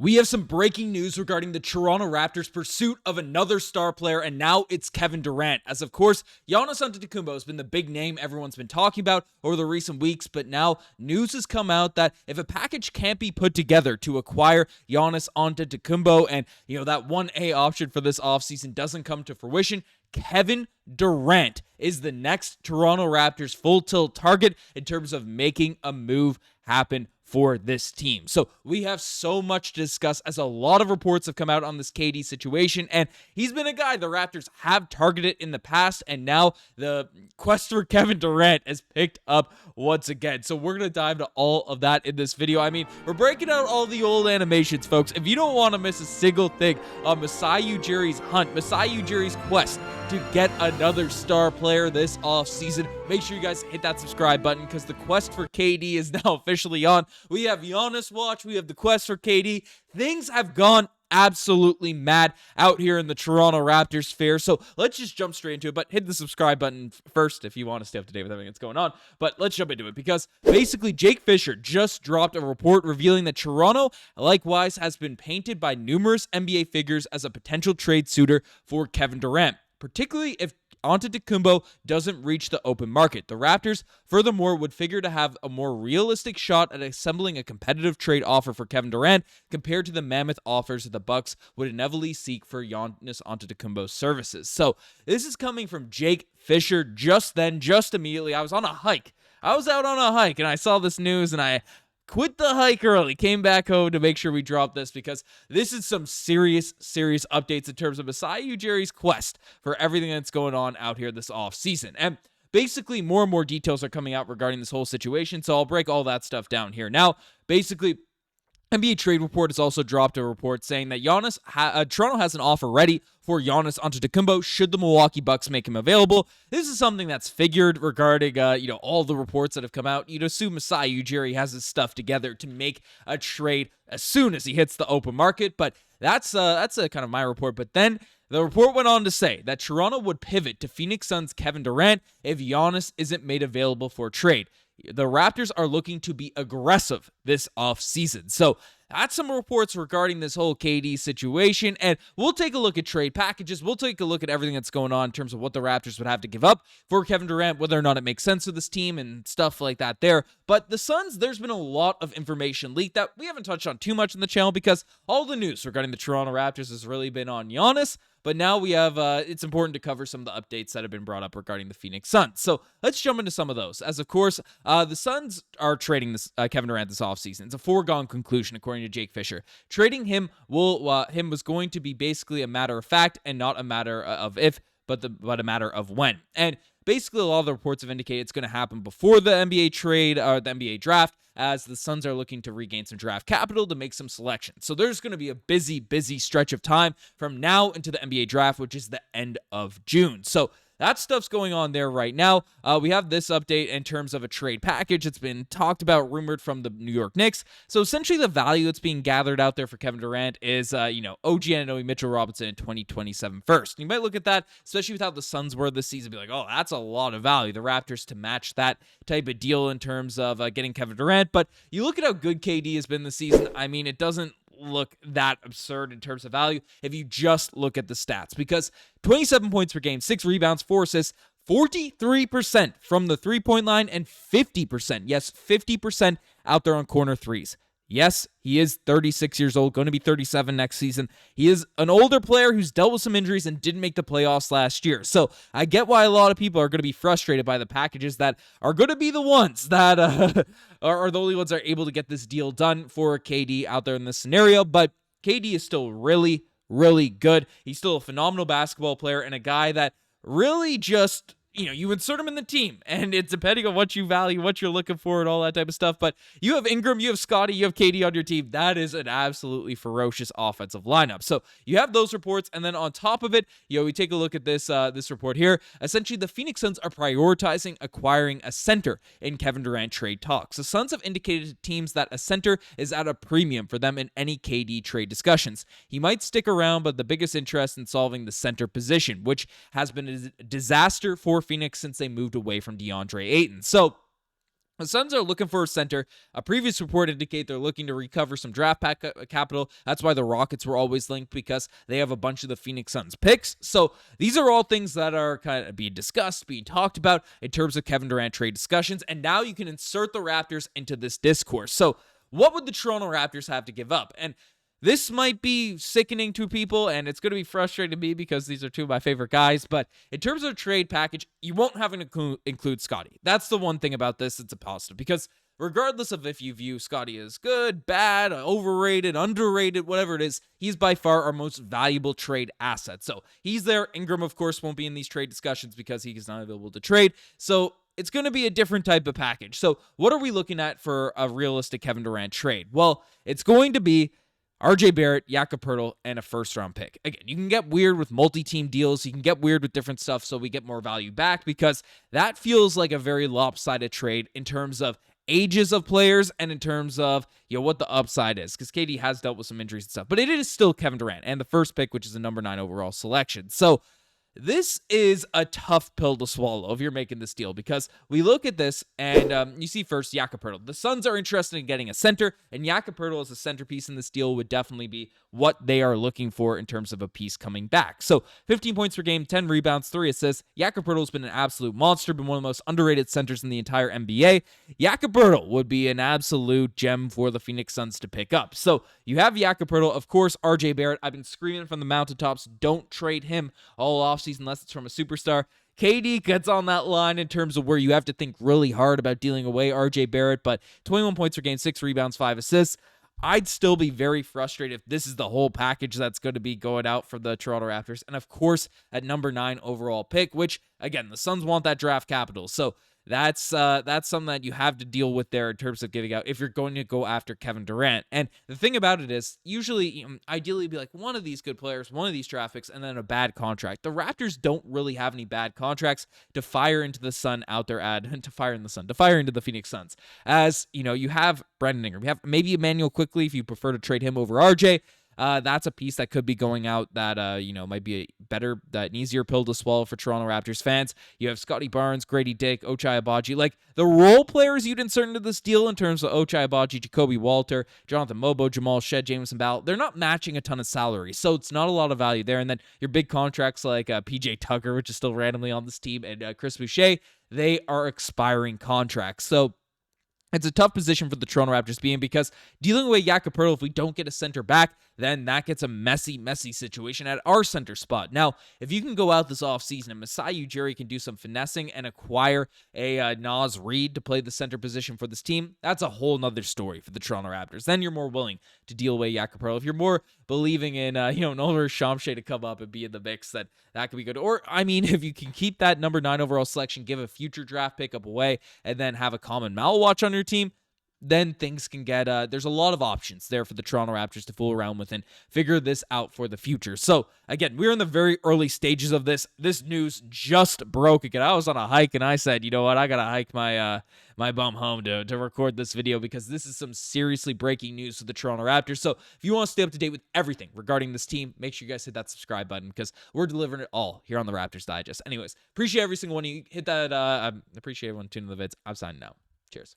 We have some breaking news regarding the Toronto Raptors' pursuit of another star player, and now it's Kevin Durant. As of course, Giannis Antetokounmpo has been the big name everyone's been talking about over the recent weeks, but now news has come out that if a package can't be put together to acquire Giannis Antetokounmpo, and that 1A option for this offseason doesn't come to fruition, Kevin Durant is the next Toronto Raptors full tilt target in terms of making a move happen for this team. So we have so much to discuss as a lot of reports have come out on this KD situation, and he's been a guy the Raptors have targeted in the past, and now the quest for Kevin Durant has picked up once again. So we're going to dive into all of that in this video. I mean, we're breaking out all the old animations, folks. If you don't want to miss a single thing on Masai Ujiri's hunt, Masai Ujiri's quest to get another star player this offseason, make sure you guys hit that subscribe button because the quest for KD is now officially on. We have Giannis watch, we have the quest for KD. Things have gone absolutely mad out here in the Toronto Raptors sphere. So let's just jump straight into it, but hit the subscribe button first if you want to stay up to date with everything that's going on. But let's jump into it because basically Jake Fisher just dropped a report revealing that Toronto likewise has been painted by numerous NBA figures as a potential trade suitor for Kevin Durant, particularly if Antetokounmpo doesn't reach the open market. The Raptors, furthermore, would figure to have a more realistic shot at assembling a competitive trade offer for Kevin Durant compared to the mammoth offers that the Bucks would inevitably seek for Giannis Antetokounmpo's services. So this is coming from Jake Fisher just immediately. I was on a hike. I was out on a hike and I saw this news and I quit the hike early, came back home to make sure we dropped this because this is some serious updates in terms of Masai Ujiri's quest for everything that's going on out here this offseason. And basically, more and more details are coming out regarding this whole situation, so I'll break all that stuff down here. Now, basically, NBA Trade Report has also dropped a report saying that Toronto has an offer ready for Giannis Antetokounmpo should the Milwaukee Bucks make him available. This is something that's figured regarding, all the reports that have come out. You'd assume Masai Ujiri has his stuff together to make a trade as soon as he hits the open market, but that's a kind of my report. But then the report went on to say that Toronto would pivot to Phoenix Suns' Kevin Durant if Giannis isn't made available for trade. The Raptors are looking to be aggressive this offseason. So that's some reports regarding this whole KD situation, and we'll take a look at trade packages. We'll take a look at everything that's going on in terms of what the Raptors would have to give up for Kevin Durant, whether or not it makes sense for this team and stuff like that there. But the Suns, there's been a lot of information leaked that we haven't touched on too much in the channel because all the news regarding the Toronto Raptors has really been on Giannis. But now we have, it's important to cover some of the updates that have been brought up regarding the Phoenix Suns. So let's jump into some of those. As of course, the Suns are trading this Kevin Durant this offseason. It's a foregone conclusion, according to Jake Fisher. Trading him was going to be basically a matter of fact and not a matter of if, but a matter of when. And basically, a lot of the reports have indicated it's going to happen before the NBA trade or the NBA draft, as the Suns are looking to regain some draft capital to make some selections. So there's going to be a busy stretch of time from now into the NBA draft, which is the end of June. So that stuff's going on there right now. We have this update in terms of a trade package. It's been talked about, rumored from the New York Knicks. So essentially the value that's being gathered out there for Kevin Durant is, OG Anunoby, Mitchell Robinson in 2027 first. You might look at that, especially with how the Suns were this season, be like, oh, that's a lot of value. The Raptors to match that type of deal in terms of getting Kevin Durant. But you look at how good KD has been this season. I mean, it doesn't look that absurd in terms of value if you just look at the stats, because 27 points per game, 6 rebounds, 4 assists, 43% from the three-point line, and 50%, yes, 50% out there on corner threes. Yes, he is 36 years old, going to be 37 next season. He is an older player who's dealt with some injuries and didn't make the playoffs last year. So I get why a lot of people are going to be frustrated by the packages that are going to be the ones that are the only ones that are able to get this deal done for KD out there in this scenario. But KD is still really good. He's still a phenomenal basketball player and a guy that really just, you insert him in the team, and it's depending on what you value, what you're looking for, and all that type of stuff. But you have Ingram, you have Scottie, you have KD on your team. That is an absolutely ferocious offensive lineup. So you have those reports, and then on top of it, we take a look at this report here. Essentially, the Phoenix Suns are prioritizing acquiring a center in Kevin Durant trade talks. The Suns have indicated to teams that a center is at a premium for them in any KD trade discussions. He might stick around, but the biggest interest in solving the center position, which has been a disaster for Phoenix since they moved away from DeAndre Ayton. So The Suns are looking for a center. A previous report indicated they're looking to recover some draft pack capital. That's why the Rockets were always linked, because they have a bunch of the Phoenix Suns picks. So these are all things that are kind of being discussed, being talked about in terms of Kevin Durant trade discussions. And now you can insert the Raptors into this discourse. So what would the Toronto Raptors have to give up? And this might be sickening to people, and it's going to be frustrating to me because these are two of my favorite guys. But in terms of a trade package, you won't have to include Scottie. That's the one thing about this. It's a positive, because regardless of if you view Scottie as good, bad, overrated, underrated, whatever it is, he's by far our most valuable trade asset. So he's there. Ingram, of course, won't be in these trade discussions because he is not available to trade. So it's going to be a different type of package. So what are we looking at for a realistic Kevin Durant trade? Well, it's going to be RJ Barrett, Jakob Poeltl, and a first-round pick. Again, you can get weird with multi-team deals. You can get weird with different stuff so we get more value back, because that feels like a very lopsided trade in terms of ages of players and in terms of, what the upside is, because KD has dealt with some injuries and stuff. But it is still Kevin Durant and the first pick, which is a number 9 overall selection. So this is a tough pill to swallow if you're making this deal, because we look at this and you see first Jakob Poeltl. The Suns are interested in getting a center, and Jakob Poeltl as a centerpiece in this deal would definitely be what they are looking for in terms of a piece coming back. So 15 points per game, 10 rebounds, 3 assists. Jakob Poeltl has been an absolute monster, been one of the most underrated centers in the entire NBA. Jakob Poeltl would be an absolute gem for the Phoenix Suns to pick up. So you have Jakob Poeltl, of course, RJ Barrett. I've been screaming from the mountaintops, don't trade him all offseason unless it's from a superstar. KD gets on that line in terms of where you have to think really hard about dealing away RJ Barrett, but 21 points per game, 6 rebounds, 5 assists. I'd still be very frustrated if this is the whole package that's going to be going out for the Toronto Raptors. And of course, at number 9 overall pick, which, again, the Suns want that draft capital. So that's something that you have to deal with there in terms of giving out if you're going to go after Kevin Durant. And the thing about it is, usually, ideally, it'd be like one of these good players, one of these draft picks, and then a bad contract. The Raptors don't really have any bad contracts to fire into the sun out there to fire into the Phoenix Suns. As you have Brandon Ingram, you have maybe Immanuel Quickley if you prefer to trade him over RJ. That's a piece that could be going out that, might be an easier pill to swallow for Toronto Raptors fans. You have Scottie Barnes, Gradey Dick, Ochai Agbaji. Like, the role players you'd insert into this deal in terms of Ochai Agbaji, Jacoby Walter, Jonathan Mobo, Jamal Shead, Jameson Bell, they're not matching a ton of salary, so it's not a lot of value there. And then your big contracts like PJ Tucker, which is still randomly on this team, and Chris Boucher, they are expiring contracts. So it's a tough position for the Toronto Raptors to be in, because dealing with Jakob Poeltl, if we don't get a center back, then that gets a messy situation at our center spot. Now, if you can go out this offseason and Masai Ujiri can do some finessing and acquire a Naz Reid to play the center position for this team, that's a whole nother story for the Toronto Raptors. Then you're more willing to deal with Jakob Poeltl. If you're more believing in, an older Shamshay to come up and be in the mix, then that could be good. Or, if you can keep that number 9 overall selection, give a future draft pickup away, and then have a common Malwatch on your team, then things can get, there's a lot of options there for the Toronto Raptors to fool around with and figure this out for the future. So, again, we're in the very early stages of this. This news just broke again. I was on a hike, and I said, you know what, I got to hike my bum home to record this video, because this is some seriously breaking news for the Toronto Raptors. So, if you want to stay up to date with everything regarding this team, make sure you guys hit that subscribe button, because we're delivering it all here on the Raptors Digest. Anyways, appreciate every single one of you. Hit that, appreciate everyone tuning in the vids. I'm signing out. Cheers.